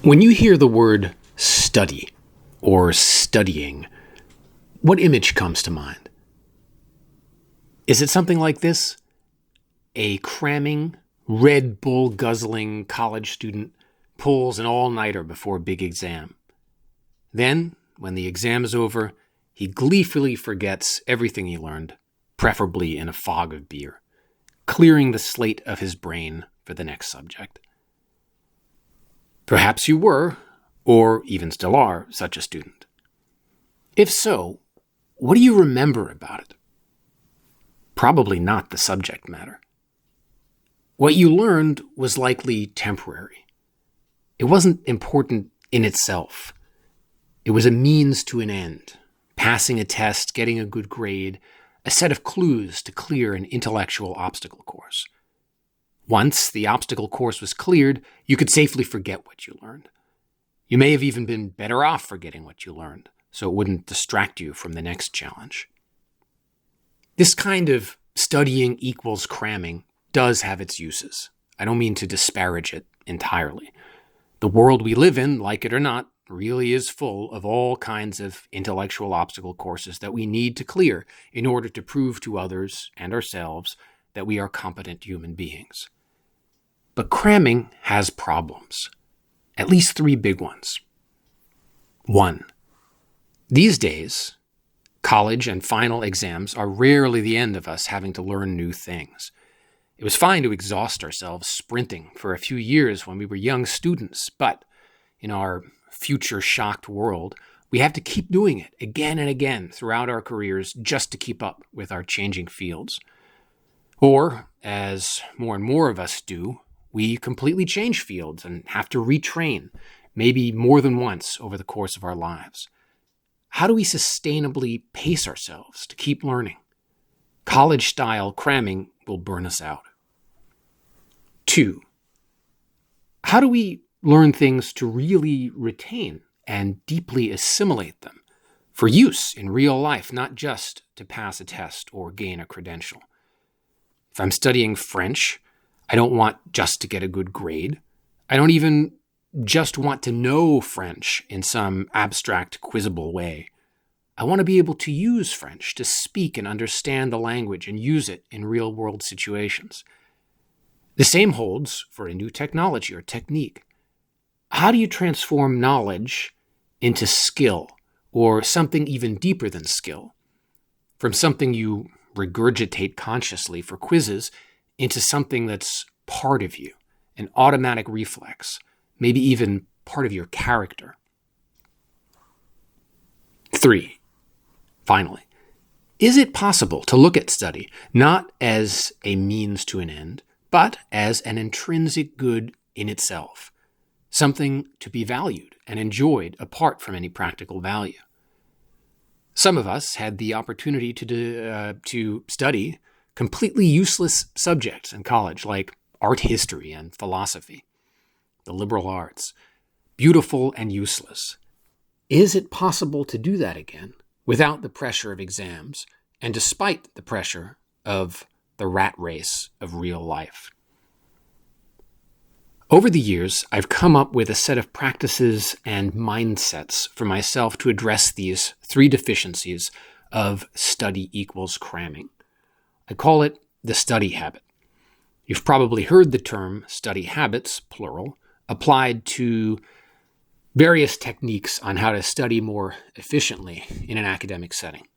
When you hear the word study or studying, what image comes to mind? Is it something like this? A cramming, Red Bull guzzling college student pulls an all-nighter before a big exam. Then, when the exam is over, he gleefully forgets everything he learned, preferably in a fog of beer, clearing the slate of his brain for the next subject. Perhaps you were, or even still are, such a student. If so, what do you remember about it? Probably not the subject matter. What you learned was likely temporary. It wasn't important in itself. It was a means to an end, passing a test, getting a good grade, a set of clues to clear an intellectual obstacle course. Once the obstacle course was cleared, you could safely forget what you learned. You may have even been better off forgetting what you learned, so it wouldn't distract you from the next challenge. This kind of studying equals cramming does have its uses. I don't mean to disparage it entirely. The world we live in, like it or not, really is full of all kinds of intellectual obstacle courses that we need to clear in order to prove to others and ourselves that we are competent human beings. But cramming has problems, at least 3 big ones. 1. These days, college and final exams are rarely the end of us having to learn new things. It was fine to exhaust ourselves sprinting for a few years when we were young students, but in our future-shocked world, we have to keep doing it again and again throughout our careers just to keep up with our changing fields. Or, as more and more of us do, we completely change fields and have to retrain, maybe more than once over the course of our lives. How do we sustainably pace ourselves to keep learning? College-style cramming will burn us out. 2. How do we learn things to really retain and deeply assimilate them for use in real life, not just to pass a test or gain a credential? If I'm studying French, I don't want just to get a good grade. I don't even just want to know French in some abstract, quizzical way. I want to be able to use French, to speak and understand the language and use it in real-world situations. The same holds for a new technology or technique. How do you transform knowledge into skill, or something even deeper than skill? From something you regurgitate consciously for quizzes into something that's part of you, an automatic reflex, maybe even part of your character. 3. Finally, is it possible to look at study not as a means to an end, but as an intrinsic good in itself, something to be valued and enjoyed apart from any practical value? Some of us had the opportunity to study completely useless subjects in college, like art history and philosophy, the liberal arts, beautiful and useless. Is it possible to do that again without the pressure of exams and despite the pressure of the rat race of real life? Over the years, I've come up with a set of practices and mindsets for myself to address these 3 deficiencies of study equals cramming. I call it the study habit. You've probably heard the term study habits, plural, applied to various techniques on how to study more efficiently in an academic setting.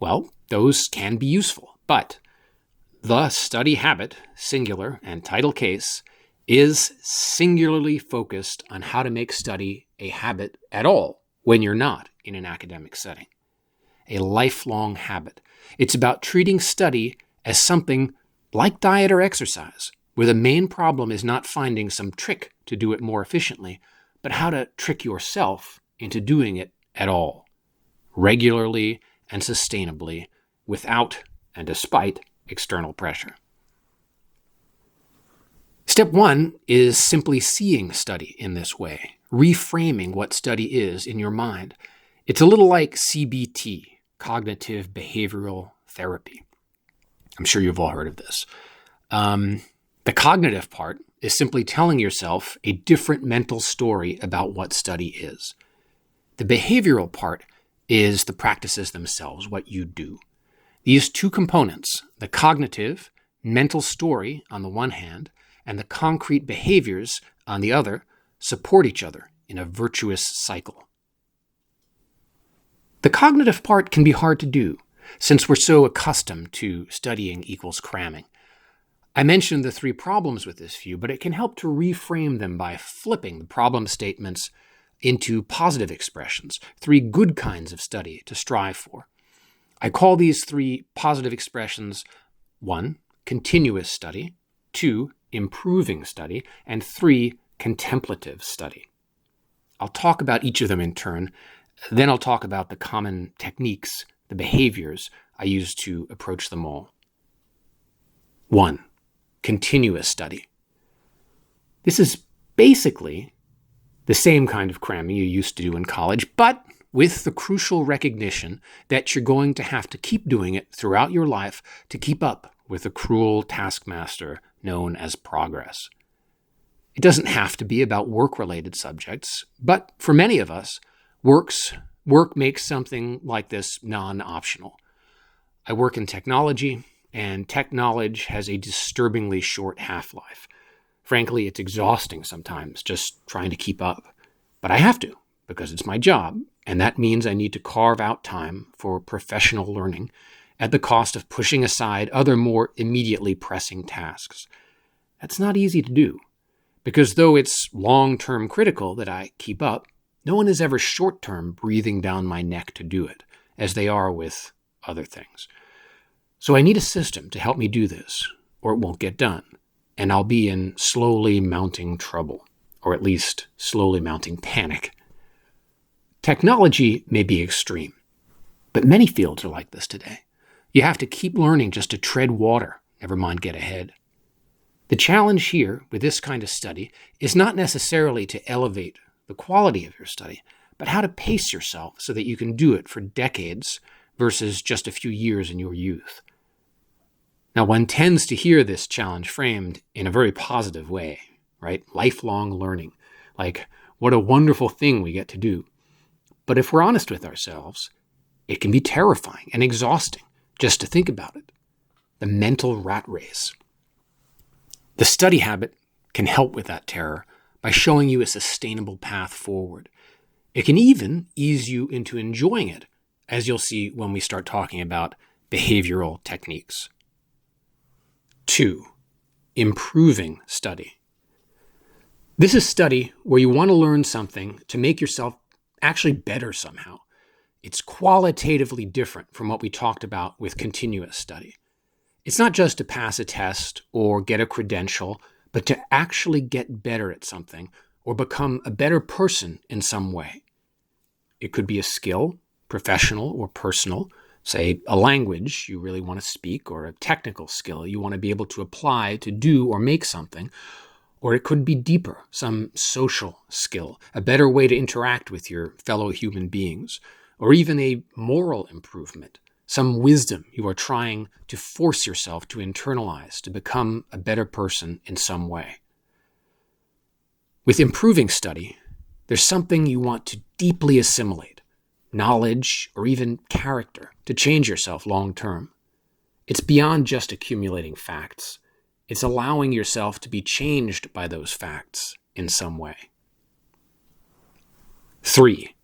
Well, those can be useful, but the study habit, singular and title case, is singularly focused on how to make study a habit at all when you're not in an academic setting. A lifelong habit. It's about treating study as something like diet or exercise, where the main problem is not finding some trick to do it more efficiently, but how to trick yourself into doing it at all, regularly and sustainably, without and despite external pressure. Step 1 is simply seeing study in this way, reframing what study is in your mind. It's a little like CBT, cognitive behavioral therapy. I'm sure you've all heard of this. The cognitive part is simply telling yourself a different mental story about what study is. The behavioral part is the practices themselves, what you do. These two components, the cognitive, mental story on the one hand, and the concrete behaviors on the other, support each other in a virtuous cycle. The cognitive part can be hard to do, since we're so accustomed to studying equals cramming. I mentioned the 3 problems with this view, but it can help to reframe them by flipping the problem statements into positive expressions, 3 good kinds of study to strive for. I call these 3 positive expressions 1, continuous study, 2, improving study, and 3, contemplative study. I'll talk about each of them in turn, then I'll talk about the common techniques, the behaviors I use to approach them all. 1, continuous study. This is basically the same kind of cramming you used to do in college, but with the crucial recognition that you're going to have to keep doing it throughout your life to keep up with the cruel taskmaster known as progress. It doesn't have to be about work-related subjects, but for many of us, work makes something like this non-optional. I work in technology, and tech knowledge has a disturbingly short half-life. Frankly, it's exhausting sometimes just trying to keep up. But I have to, because it's my job, and that means I need to carve out time for professional learning at the cost of pushing aside other more immediately pressing tasks. That's not easy to do, because though it's long-term critical that I keep up, no one is ever short-term breathing down my neck to do it, as they are with other things. So I need a system to help me do this, or it won't get done, and I'll be in slowly mounting trouble, or at least slowly mounting panic. Technology may be extreme, but many fields are like this today. You have to keep learning just to tread water, never mind get ahead. The challenge here with this kind of study is not necessarily to elevate the quality of your study, but how to pace yourself so that you can do it for decades versus just a few years in your youth. Now, one tends to hear this challenge framed in a very positive way, right? Lifelong learning, like what a wonderful thing we get to do. But if we're honest with ourselves, it can be terrifying and exhausting just to think about it. The mental rat race. The study habit can help with that terror by showing you a sustainable path forward. It can even ease you into enjoying it, as you'll see when we start talking about behavioral techniques. 2, improving study. This is study where you want to learn something to make yourself actually better somehow. It's qualitatively different from what we talked about with continuous study. It's not just to pass a test or get a credential, but to actually get better at something or become a better person in some way. It could be a skill, professional or personal, say a language you really want to speak, or a technical skill you want to be able to apply to do or make something. Or it could be deeper, some social skill, a better way to interact with your fellow human beings, or even a moral improvement, some wisdom you are trying to force yourself to internalize to become a better person in some way. With improving study, there's something you want to deeply assimilate, knowledge or even character, to change yourself long term. It's beyond just accumulating facts. It's allowing yourself to be changed by those facts in some way. 3,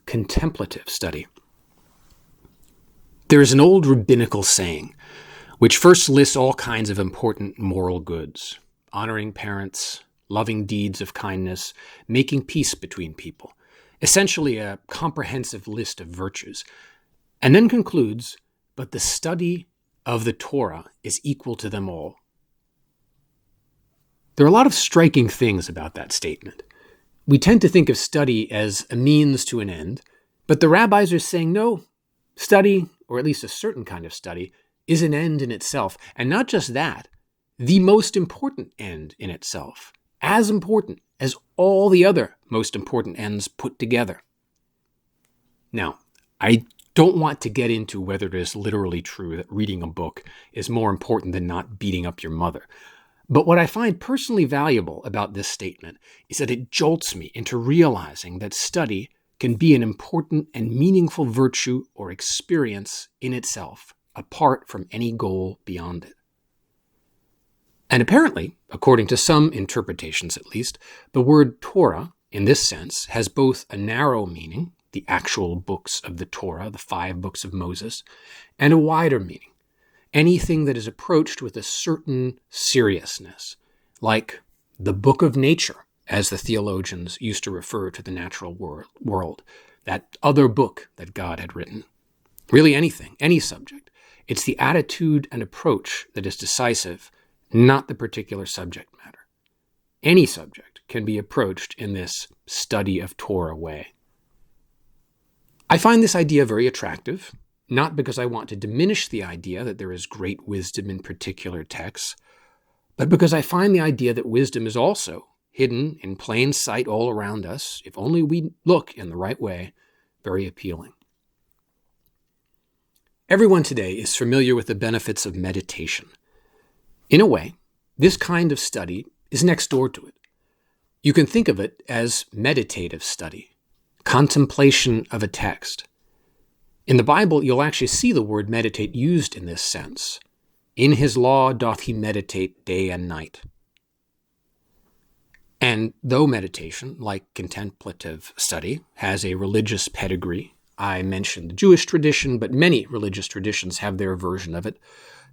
contemplative study. There is an old rabbinical saying, which first lists all kinds of important moral goods: honoring parents, loving deeds of kindness, making peace between people, essentially a comprehensive list of virtues, and then concludes, but the study of the Torah is equal to them all. There are a lot of striking things about that statement. We tend to think of study as a means to an end, but the rabbis are saying no, study, or at least a certain kind of study, is an end in itself. And not just that, the most important end in itself, as important as all the other most important ends put together. Now, I don't want to get into whether it is literally true that reading a book is more important than not beating up your mother. But what I find personally valuable about this statement is that it jolts me into realizing that study can be an important and meaningful virtue or experience in itself, apart from any goal beyond it. And apparently, according to some interpretations at least, the word Torah, in this sense, has both a narrow meaning, the actual books of the Torah, the 5 books of Moses, and a wider meaning, anything that is approached with a certain seriousness, like the book of nature, as the theologians used to refer to the natural world, that other book that God had written. Really anything, any subject. It's the attitude and approach that is decisive, not the particular subject matter. Any subject can be approached in this study of Torah way. I find this idea very attractive, not because I want to diminish the idea that there is great wisdom in particular texts, but because I find the idea that wisdom is also hidden in plain sight all around us, if only we look in the right way, very appealing. Everyone today is familiar with the benefits of meditation. In a way, this kind of study is next door to it. You can think of it as meditative study, contemplation of a text. In the Bible, you'll actually see the word meditate used in this sense. In his law doth he meditate day and night. And though meditation, like contemplative study, has a religious pedigree, I mentioned the Jewish tradition, but many religious traditions have their version of it.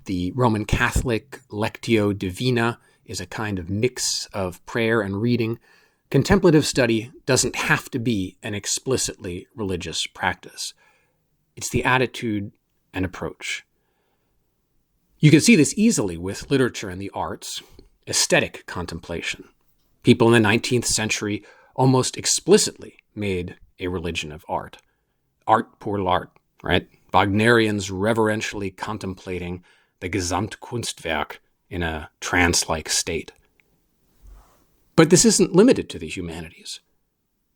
The Roman Catholic Lectio Divina is a kind of mix of prayer and reading. Contemplative study doesn't have to be an explicitly religious practice. It's the attitude and approach. You can see this easily with literature and the arts, aesthetic contemplation. People in the 19th century almost explicitly made a religion of art. Art pour l'art, right? Wagnerians reverentially contemplating the Gesamtkunstwerk in a trance-like state. But this isn't limited to the humanities.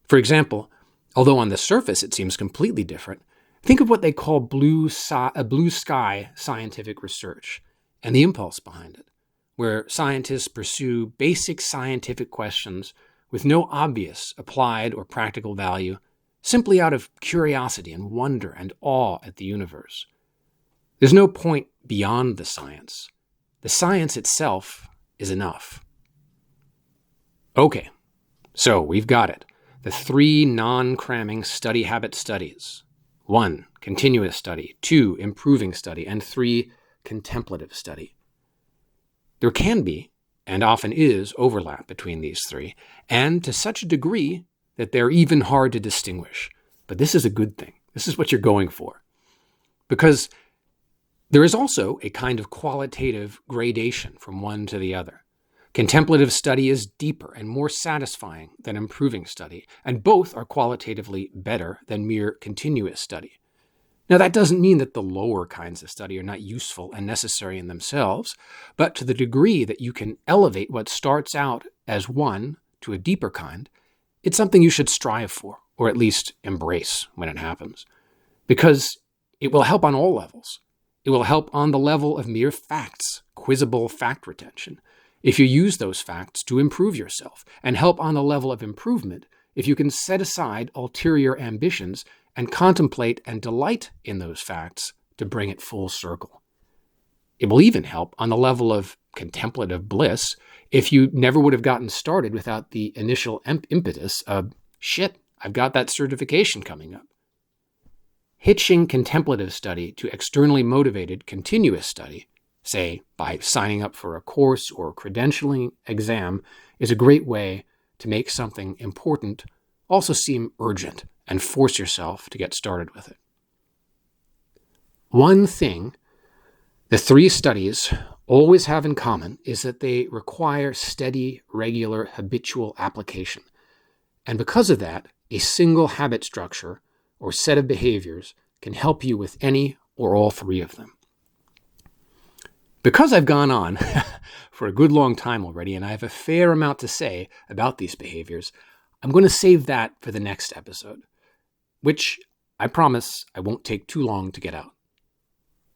For example, although on the surface it seems completely different, think of what they call blue sky scientific research and the impulse behind it, where scientists pursue basic scientific questions with no obvious applied or practical value, simply out of curiosity and wonder and awe at the universe. There's no point beyond the science. The science itself is enough. Okay, so we've got it. The 3 non-cramming study habit studies. 1, continuous study. 2, improving study. And 3, contemplative study. There can be, and often is, overlap between these 3, and to such a degree that they're even hard to distinguish. But this is a good thing. This is what you're going for. Because there is also a kind of qualitative gradation from one to the other. Contemplative study is deeper and more satisfying than improving study, and both are qualitatively better than mere continuous study. Now, that doesn't mean that the lower kinds of study are not useful and necessary in themselves, but to the degree that you can elevate what starts out as one to a deeper kind, it's something you should strive for, or at least embrace when it happens, because it will help on all levels. It will help on the level of mere facts, quizzable fact retention, if you use those facts to improve yourself, and help on the level of improvement if you can set aside ulterior ambitions and contemplate and delight in those facts to bring it full circle. It will even help on the level of contemplative bliss if you never would have gotten started without the initial impetus of, shit, I've got that certification coming up. Hitching contemplative study to externally motivated continuous study, say by signing up for a course or credentialing exam, is a great way to make something important also seem urgent and force yourself to get started with it. One thing the 3 studies always have in common is that they require steady, regular, habitual application. And because of that, a single habit structure or set of behaviors can help you with any or all 3 of them. Because I've gone on for a good long time already, and I have a fair amount to say about these behaviors, I'm going to save that for the next episode, which I promise I won't take too long to get out.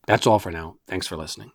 That's all for now. Thanks for listening.